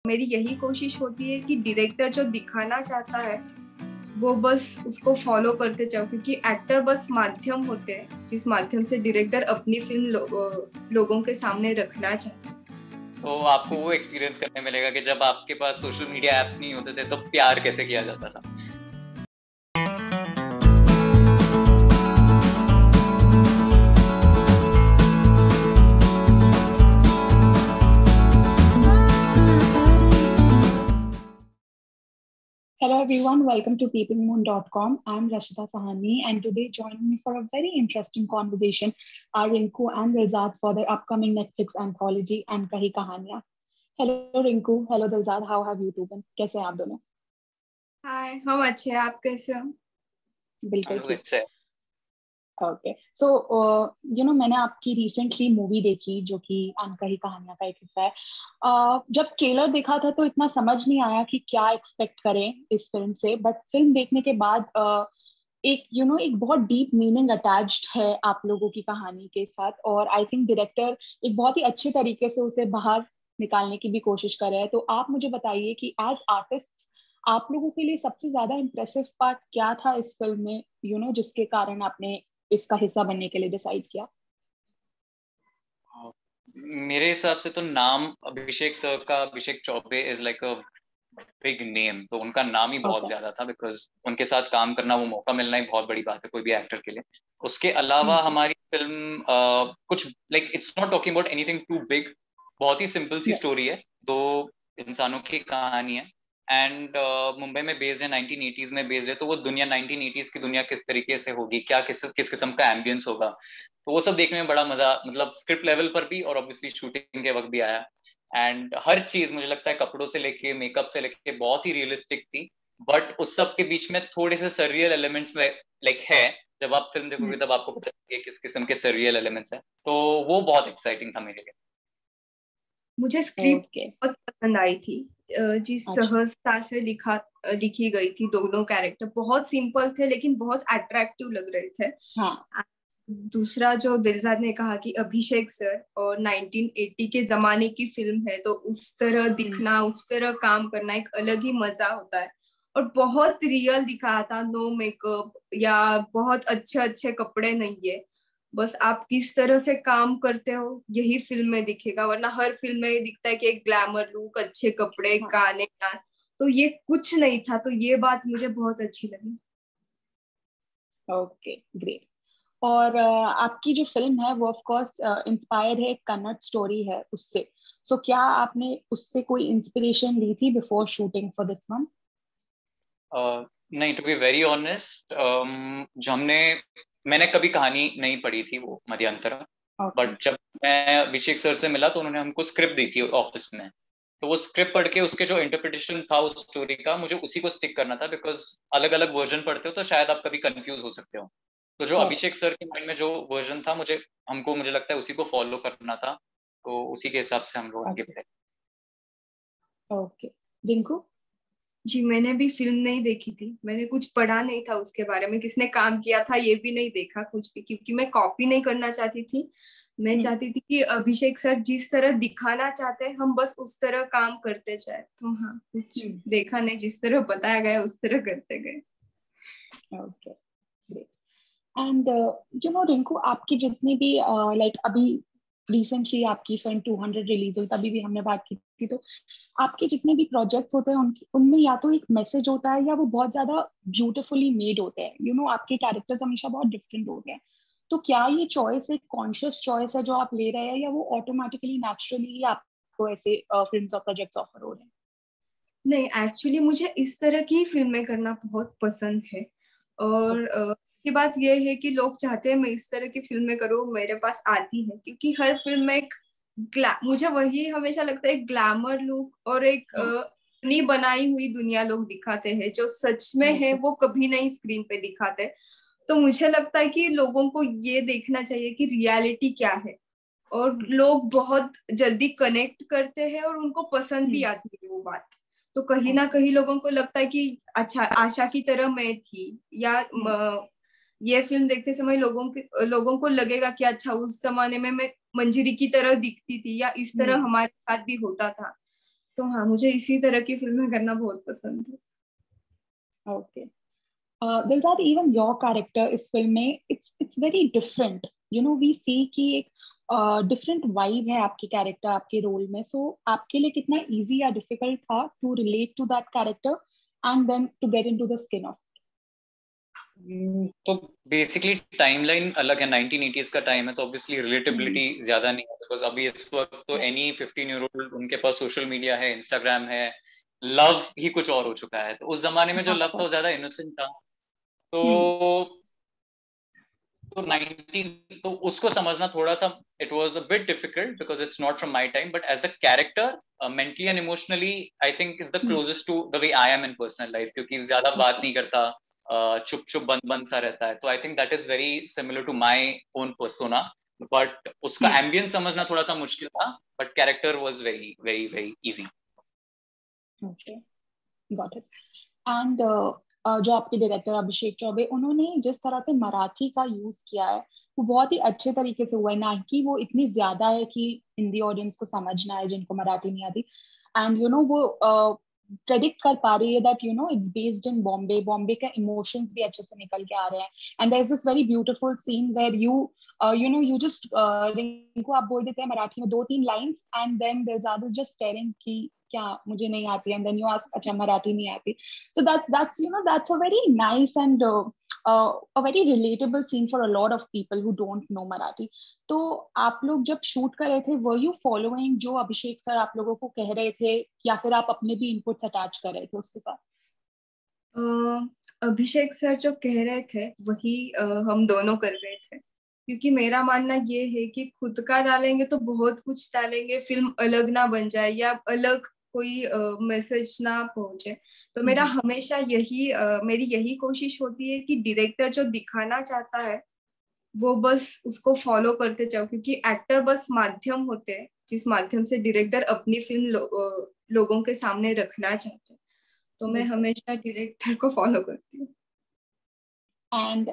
मेरी यही कोशिश होती है कि डायरेक्टर जो दिखाना चाहता है वो बस उसको फॉलो करते जाओ, क्योंकि एक्टर बस माध्यम होते हैं जिस माध्यम से डायरेक्टर अपनी फिल्म लोगों के सामने रखना चाहता है। तो आपको वो एक्सपीरियंस करने मिलेगा कि जब आपके पास सोशल मीडिया एप्स नहीं होते थे तो प्यार कैसे किया जाता था। Hello everyone, welcome to peepingmoon.com. I'm Rashida Sahani, and today joining me for a very interesting conversation are Rinku and Dilzad for their upcoming Netflix anthology and Kahi Kahaniyan. Hello Rinku, hello Dilzad, how have you two been? कैसे हैं आप दोनों? हाय, हम अच्छे हैं, आप कैसे हो? बिल्कुल ठीक। ओके, सो मैंने आपकी रिसेंटली मूवी देखी जो कि अनकही कहानियां का एक हिस्सा है। जब ट्रेलर देखा था तो इतना समझ नहीं आया कि क्या एक्सपेक्ट करें इस फिल्म से, बट फिल्म देखने के बाद एक एक बहुत डीप मीनिंग अटैच्ड है आप लोगों की कहानी के साथ, और आई थिंक डायरेक्टर एक बहुत ही अच्छे तरीके से उसे बाहर निकालने की भी कोशिश कर रहे हैं। तो आप मुझे बताइए कि एज आर्टिस्ट आप लोगों के लिए सबसे ज्यादा इम्प्रेसिव पार्ट क्या था इस फिल्म में, जिसके कारण आपने इसका हिस्सा बनने के लिए डिसाइड किया? मेरे हिसाब से तो नाम अभिषेक सर का, Abhishek Choubey is like a big name, तो उनका नाम ही बहुत ज्यादा था बिकॉज उनके साथ काम करना, वो मौका मिलना ही बहुत बड़ी बात है कोई भी एक्टर के लिए। उसके अलावा हमारी फिल्म कुछ like it's not talking about anything too big, बहुत ही सिंपल सी स्टोरी है, दो इंसानों की कहानी है एंड मुंबई में बेस्ड है, 1980s में बेस्ड है, तो वो दुनिया 1980s की दुनिया किस तरीके से होगी, क्या किस किस्म का एम्बियंस होगा, तो वो सब देखने में बड़ा मजा, मतलब स्क्रिप्ट लेवल पर भी और ऑब्वियसली शूटिंग के वक्त भी आया। एंड हर चीज मुझे लगता है कपड़ों से लेके मेकअप से लेके बहुत ही रियलिस्टिक थी, बट उस सब के बीच में थोड़े से सररियल एलिमेंट्स में लाइक है, जब आप फिल्म देखोगे तब आपको पता चलेगा किस किस्म के सररियल एलिमेंट्स है, तो वो बहुत एक्साइटिंग था मेरे लिए। मुझे स्क्रिप्ट बहुत पसंद आई थी, जिस सहजता से लिखी गई थी। दोनों कैरेक्टर बहुत सिंपल थे लेकिन बहुत अट्रैक्टिव लग रहे थे। हाँ। दूसरा जो दिलजाद ने कहा कि अभिषेक सर और 1980 के जमाने की फिल्म है, तो उस तरह दिखना, उस तरह काम करना एक अलग ही मजा होता है, और बहुत रियल दिखाया था। नो मेकअप या बहुत अच्छे अच्छे कपड़े नहीं है, बस आप किस तरह से काम करते हो यही फिल्म में दिखेगा, वरना हर फिल्म में दिखता है कि एक ग्लैमर लुक, अच्छे कपड़े, गाने, डांस, तो ये कुछ नहीं था। तो ये बात मुझे बहुत अच्छी लगी। Okay, great. और आपकी जो फिल्म है वो ऑफ कोर्स इंस्पायर्ड है, कन्नड़ स्टोरी है उससे, सो क्या आपने उससे कोई इंस्पिरेशन ली थी before shooting for this one? नहीं, टू बी वेरी ऑनेस्ट, जो मैंने कभी कहानी नहीं पढ़ी थी वो मध्यांतरा, बट जब मैं अभिषेक सर से मिला तो उन्होंने हमको स्क्रिप्ट दी थी ऑफिस में, तो वो स्क्रिप्ट पढ़ के उसके जो इंटरप्रिटेशन था उस स्टोरी का, मुझे उसी को स्टिक करना था, बिकॉज अलग अलग वर्जन पढ़ते हो तो शायद आप कभी कंफ्यूज हो सकते हो, तो जो अभिषेक सर के माइंड में जो वर्जन था मुझे लगता है उसी को फॉलो करना था, तो उसी के हिसाब से हम लोग आगे बढ़े। ओके, रिंकू? जी, मैंने भी फिल्म नहीं देखी थी, मैंने कुछ पढ़ा नहीं था उसके बारे में, किसने काम किया था ये भी नहीं देखा कुछ भी, क्योंकि मैं कॉपी नहीं करना चाहती थी। मैं चाहती थी कि अभिषेक सर जिस तरह दिखाना चाहते हैं हम बस उस तरह काम करते जाए। तो हाँ, कुछ देखा नहीं, जिस तरह बताया गया उस तरह करते गए। ओके, एंड रिंकू, आपकी जितनी भी लाइक अभी रिसेंटली आपकी फिल्म 200 रिलीज हुई, तभी भी हमने बात की थी, तो आपके जितने भी प्रोजेक्ट्स होते हैं उनमें या तो एक मैसेज होता है या वो बहुत ज्यादा ब्यूटिफुली मेड होते हैं। आपके कैरेक्टर्स हमेशा बहुत डिफरेंट होते हैं, तो क्या ये चॉइस एक कॉन्शियस चॉइस है जो आप ले रहे हैं, या वो ऑटोमेटिकली नेचुरली आपको ऐसे फिल्म्स और प्रोजेक्ट्स ऑफर हो रहे हैं? नहीं, एक्चुअली मुझे इस तरह की फिल्में करना बहुत पसंद है, और की बात यह है कि लोग चाहते हैं मैं इस तरह की फिल्में करूँ, मेरे पास आती है, क्योंकि हर फिल्म में एक मुझे वही हमेशा लगता है, एक ग्लैमर लुक और एक अपनी बनाई हुई दुनिया लोग दिखाते हैं, जो सच में है वो कभी नहीं स्क्रीन पे दिखाते। तो मुझे लगता है कि लोगों को ये देखना चाहिए कि रियलिटी क्या है, और लोग बहुत जल्दी कनेक्ट करते हैं और उनको पसंद भी आती है वो बात। तो कहीं ना कहीं लोगों को लगता है कि अच्छा, आशा की तरह मैं थी, या ये फिल्म देखते समय लोगों को लगेगा कि अच्छा, उस जमाने में मैं मंजरी की तरह दिखती थी, या इस तरह हमारे साथ भी होता था। तो हाँ, मुझे इसी तरह की फिल्में करना बहुत पसंद है। Okay, Diljad, even your character इस फिल्म में it's very different, you know, we see कि एक डिफरेंट वाइब है आपके कैरेक्टर, आपके रोल में। सो आपके लिए कितना इजी या डिफिकल्ट था to relate to that character and then to get into the skin of? तो बेसिकली टाइमलाइन अलग है, 1980s का टाइम है, तो ऑब्वियसली रिलेटेबिलिटी ज्यादा नहीं है, बिकॉज अभी इस वक्त तो एनी 15-year-old उनके पास सोशल मीडिया है, इंस्टाग्राम है, लव ही कुछ और हो चुका है। तो उस जमाने में जो लव था वो ज्यादा इनोसेंट था। तो 19 तो उसको समझना थोड़ा सा it was a bit difficult because it's not from my time, but as the character mentally and emotionally I think is the closest to the way I am in personal life, क्योंकि ज्यादा बात नहीं करता, चुप चुप बंद बंद सा रहता है। तो I think that is very similar to my own persona, but उसका एम्बियंस समझना थोड़ा सा मुश्किल था, but character was very very very easy. Okay, got it. And जो आपके डायरेक्टर अभिषेक चौबे, उन्होंने जिस तरह से मराठी का यूज किया है वो बहुत ही अच्छे तरीके से हुआ है, ना कि वो इतनी ज्यादा है कि हिंदी ऑडियंस को समझना है जिनको मराठी नहीं आती। एंड यू नो वो प्रेडिक्ट कर पा रही है that you know it's based in Bombay, Bombay के इमोशंस भी अच्छे से निकल के आ रहे हैं। And there is this very beautiful scene where you know you just Rinku आप बोल देते हैं मराठी में 2-3 lines and then Diljad is just staring कि क्या मुझे नहीं आती, एंड देन यू आस्क अच्छा मराठी नहीं आती। So that's you know that's a very nice and a very relatable scene for a lot of people who don't know Marathi. तो आप लोग जब शूट कर रहे थे were you following जो अभिषेक सर आप लोगों को कह रहे थे, या फिर आप अपने भी इनपुट्स अटैच कर रहे थे उसके साथ? अभिषेक सर जो कह रहे थे वही हम दोनों कर रहे थे, क्योंकि मेरा मानना ये है कि खुद का डालेंगे तो बहुत कुछ डालेंगे, फिल्म अलग ना बन जाए या अलग कोई मैसेज ना पहुंचे। तो मेरा हमेशा यही मेरी यही कोशिश होती है कि डायरेक्टर जो दिखाना चाहता है वो बस उसको फॉलो करते जाओ, क्योंकि एक्टर बस माध्यम होते हैं जिस माध्यम से डायरेक्टर अपनी फिल्म लोगों के सामने रखना चाहते हैं। तो मैं हमेशा डायरेक्टर को फॉलो करती हूँ। एंड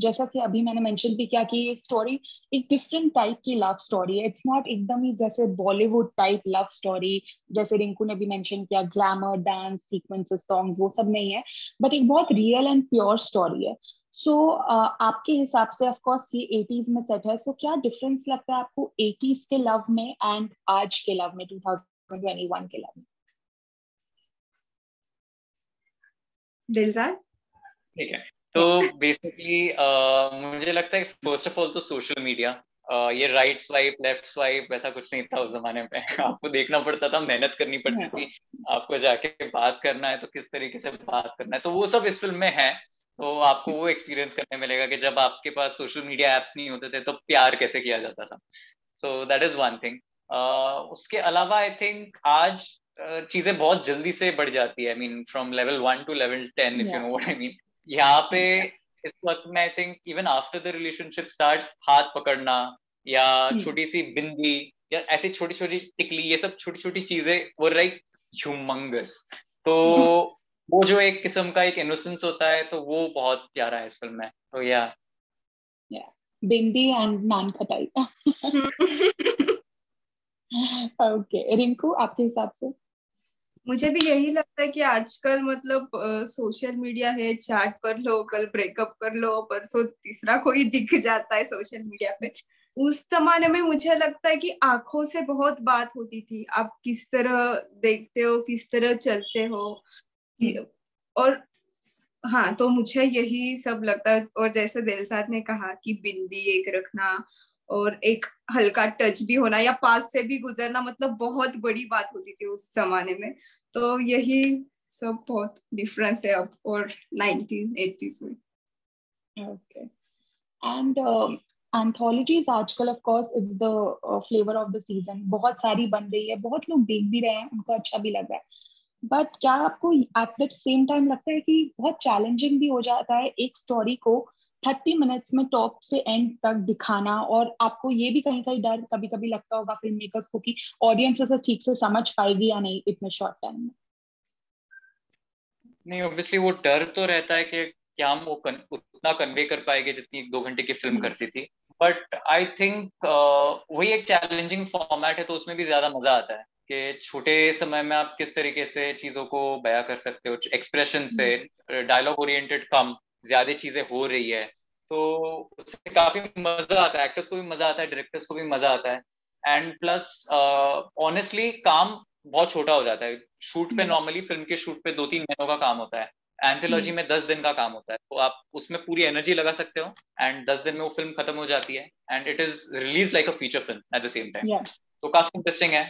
जैसा कि अभी मैंने मेंशन भी किया कि ये स्टोरी एक डिफरेंट टाइप की लव स्टोरी है, इट्स नॉट एकदम ही जैसे बॉलीवुड टाइप लव स्टोरी, जैसे रिंकू ने भी मेंशन किया ग्लैमर, डांस सीक्वेंसेस, सॉन्ग्स, वो सब नहीं है, बट एक बहुत रियल एंड प्योर स्टोरी है। सो आपके हिसाब से ऑफ कोर्स ये 80s में सेट है, सो क्या डिफरेंस लगता है आपको 80s के लव में एंड आज के लव में, 2021 के लव में? दिलजाद? ठीक है, तो बेसिकली मुझे लगता है फर्स्ट ऑफ ऑल तो सोशल मीडिया, ये राइट स्वाइप लेफ्ट स्वाइप वैसा कुछ नहीं था उस जमाने में। आपको देखना पड़ता था, मेहनत करनी पड़ती थी, आपको जाके बात करना है तो किस तरीके से बात करना है, तो वो सब इस फिल्म में है। तो आपको वो एक्सपीरियंस करने मिलेगा कि जब आपके पास सोशल मीडिया एप्स नहीं होते थे तो प्यार कैसे किया जाता था। So that is one thing. उसके अलावा आई थिंक आज चीजें बहुत जल्दी से बढ़ जाती है, I mean from level 1 to level 10 if you know what I mean. यहाँ पे इस वक्त में I think even after the relationship starts, हाथ पकड़ना या छोटी सी बिंदी या ऐसी छोटी छोटी टिकली, ये सब छोटी छोटी चीजें वो लाइक ह्यूमंगस। तो वो जो एक किस्म का एक इनोसेंस होता है, तो वो बहुत प्यारा है इस फिल्म में। तो या बिंदी एंड नान खटाई। ओके, रिंकू आपके हिसाब से? मुझे भी यही लगता है कि आजकल मतलब सोशल मीडिया है, चैट कर लो, कल ब्रेकअप कर लो, परसों तीसरा कोई दिख जाता है सोशल मीडिया पे। उस जमाने में मुझे लगता है कि आंखों से बहुत बात होती थी, आप किस तरह देखते हो, किस तरह चलते हो। और हाँ, तो मुझे यही सब लगता है। और जैसे दिलशाद ने कहा कि बिंदी एक रखना और एक हल्का टच भी होना या पास से भी गुजरना, मतलब बहुत बड़ी बात होती थी उस जमाने में। तो यही सब बहुत डिफरेंस है अब और 1980s में। ओके, एंड एंथोलॉजीज आजकल of course it's the flavour of the season, बहुत सारी बन रही है, बहुत लोग देख भी रहे हैं, उनको अच्छा भी लग रहा है, बट क्या आपको एट द सेम टाइम लगता है कि बहुत चैलेंजिंग भी हो जाता है एक स्टोरी को 30 मिनट्स में टॉप से एंड तक दिखाना, और आपको ये भी कहीं कहीं डर कभी कभी लगता होगा फिल्म मेकर्स को कि ऑडियंस उसे ठीक से समझ पाएगी या नहीं इतने शॉर्ट टाइम में? नहीं, ऑब्वियसली वो डर तो रहता है कि क्या हम उतना कन्वे कर पाएंगे जितनी 2 घंटे की फिल्म करती थी, बट आई थिंक वही एक चैलेंजिंग फॉर्मेट है तो उसमें भी ज्यादा मजा आता है। कि छोटे समय में आप किस तरीके से चीजों को बयां कर सकते हो, एक्सप्रेशन से, डायलॉग ओरिएंटेड कम, ज्यादा चीजें हो रही है, तो उससे काफी मजा आता है, एक्टर्स को भी मजा आता है, डायरेक्टर्स को भी मजा आता है। एंड प्लस ऑनेस्टली काम बहुत छोटा हो जाता है शूट पे। नॉर्मली फिल्म के शूट पे 2-3 महीनों का काम होता है, एंथोलॉजी में 10 दिन का काम होता है, तो आप उसमें पूरी एनर्जी लगा सकते हो एंड 10 दिन में वो फिल्म खत्म हो जाती है and it is release like a feature film at the same time. तो काफी इंटरेस्टिंग है,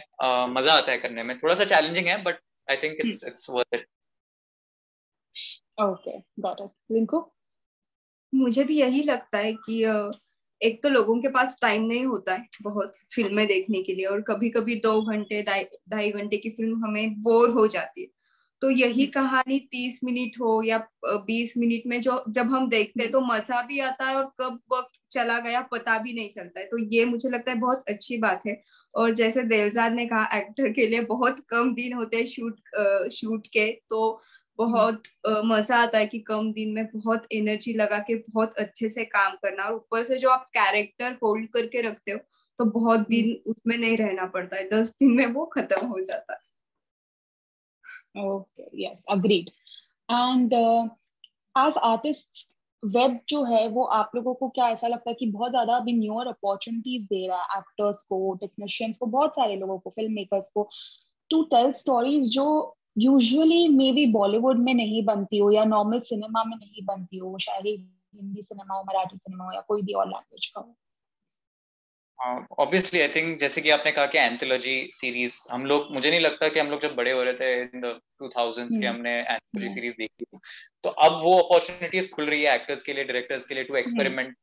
मजा आता है करने में, थोड़ा सा चैलेंजिंग है but I think it's worth it. Okay, got it. Rinku? मुझे भी यही लगता है कि एक तो लोगों के पास टाइम नहीं होता है बहुत फिल्में देखने के लिए, और कभी कभी 2 घंटे 2.5 घंटे की फिल्म हमें बोर हो जाती है। तो यही कहानी 30 मिनट हो या 20 मिनट में जो जब हम देखते हैं तो मजा भी आता है, और कब वक्त चला गया पता भी नहीं चलता है। तो ये मुझे लगता है बहुत अच्छी बात है। और जैसे दिलजाद ने कहा, एक्टर के लिए बहुत कम दिन होते हैं शूट के, तो बहुत मजा आता है कि कम दिन में बहुत एनर्जी लगा के बहुत अच्छे से काम करना, और ऊपर से जो आप कैरेक्टर होल्ड करके रखते हो तो बहुत दिन उसमें नहीं रहना पड़ता है, 10 दिन में वो खत्म हो जाता है। Okay, yes, agreed. And as artist, web जो है वो आप लोगों को क्या ऐसा लगता है कि बहुत ज्यादा अभी न्यूअर अपॉर्चुनिटीज दे रहा है एक्टर्स को, टेक्नीशियंस को, बहुत सारे लोगों को, फिल्म मेकर्स को, टू टेल स्टोरीज जो यूजुअली मे बी बॉलीवुड में नहीं बनती हो या नॉर्मल सिनेमा में नहीं बनती हो, शायद हिंदी सिनेमा हो, मराठी सिनेमा हो, या कोई भी और लैंग्वेज का हो? ऑब्वियसली आई थिंक जैसे कि आपने कहा कि एंथोलॉजी सीरीज, हम लोग, मुझे नहीं लगता कि हम लोग जब बड़े हो रहे थे इन द 2000s के हमने एंथोलॉजी सीरीज देखी थी। तो अब वो अपॉर्चुनिटीज खुल रही है एक्टर्स के लिए, डायरेक्टर्स के लिए टू एक्सपेरिमेंट।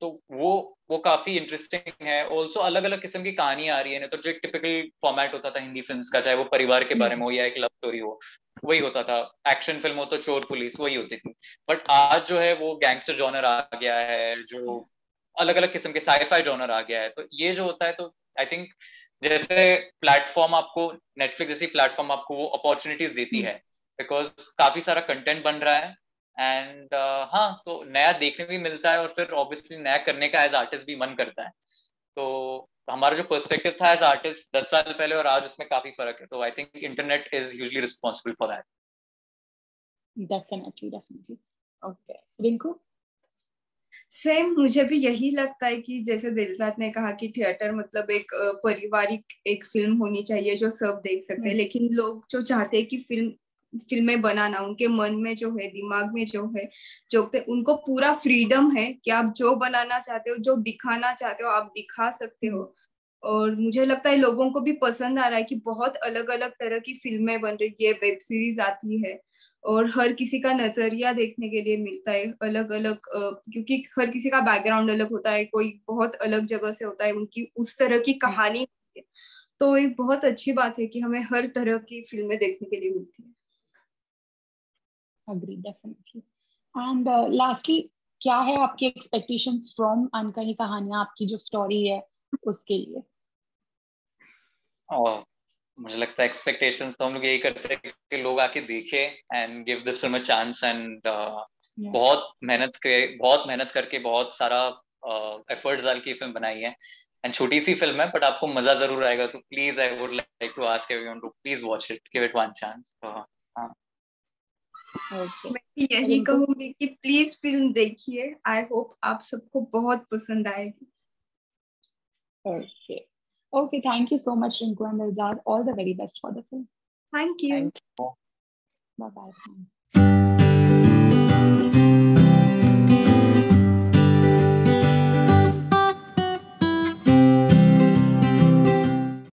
तो वो काफी इंटरेस्टिंग है। ऑल्सो अलग अलग किस्म की कहानी आ रही है ना, तो जो एक टिपिकल फॉर्मेट होता था हिंदी फिल्म्स का, चाहे वो परिवार के बारे में हो या एक लव स्टोरी हो, वही होता था। एक्शन फिल्म हो तो चोर पुलिस, वही होती थी। बट आज जो है वो गैंगस्टर जॉनर आ गया है, जो अलग अलग किस्म के साईफाई जॉनर आ गया है। तो ये जो होता है, तो आई थिंक जैसे प्लेटफॉर्म आपको, नेटफ्लिक्स जैसी प्लेटफॉर्म आपको वो अपॉर्चुनिटीज देती है, बिकॉज काफी सारा कंटेंट बन रहा है एंड हाँ, तो नया देखने भी मिलता है और फिर ऑब्वियसली नया करने का एज आर्टिस्ट भी मन करता है। तो हमारा जो पर्सपेक्टिव था एज आर्टिस्ट 10 साल पहले और आज, उसमें काफी फर्क है। तो I think internet is usually responsible for that. Definitely, definitely. Okay, Rinku? Same, मुझे भी यही लगता है कि जैसे दिलशाद ने कहा कि थिएटर मतलब एक पारिवारिक एक फिल्म होनी चाहिए जो सब देख सकते हैं, लेकिन लोग जो चाहते हैं कि फिल्में बनाना, उनके मन में जो है, दिमाग में जो है, जो उनको पूरा फ्रीडम है कि आप जो बनाना चाहते हो, जो दिखाना चाहते हो आप दिखा सकते हो। और मुझे लगता है लोगों को भी पसंद आ रहा है कि बहुत अलग अलग तरह की फिल्में बन रही है, वेब सीरीज आती है, और हर किसी का नजरिया देखने के लिए मिलता है अलग अलग, क्योंकि हर किसी का बैकग्राउंड अलग होता है, कोई बहुत अलग जगह से होता है, उनकी उस तरह की कहानी होती है। तो एक बहुत अच्छी बात है कि हमें हर तरह की फिल्में देखने के लिए मिलती है। Agree, definitely. एंड लास्टली, क्या है आपकी एक्सपेक्टेशंस फ्रॉम अनकही कहानियां, आपकी जो स्टोरी है उसके लिए? और मुझे लगता है एक्सपेक्टेशंस तो हम लोग यही करते हैं कि लोग आके देखें and give this film a chance and बहुत मेहनत करके बहुत सारा एफर्ट्स डाल के फिल्म बनाई है। एंड छोटी सी फिल्म है बट आपको मजा जरूर आएगा। So please I would like to ask everyone to please watch it, give it one chance. हाँ, ओके, मैं भी यही रिंकू? कहूंगी कि प्लीज फिल्म देखिए, आई होप आप सबको बहुत पसंद आएगी। Okay, okay, thank you so much Rinku and Diljad, all the very best for the film. Thank you. Thank you. Bye bye.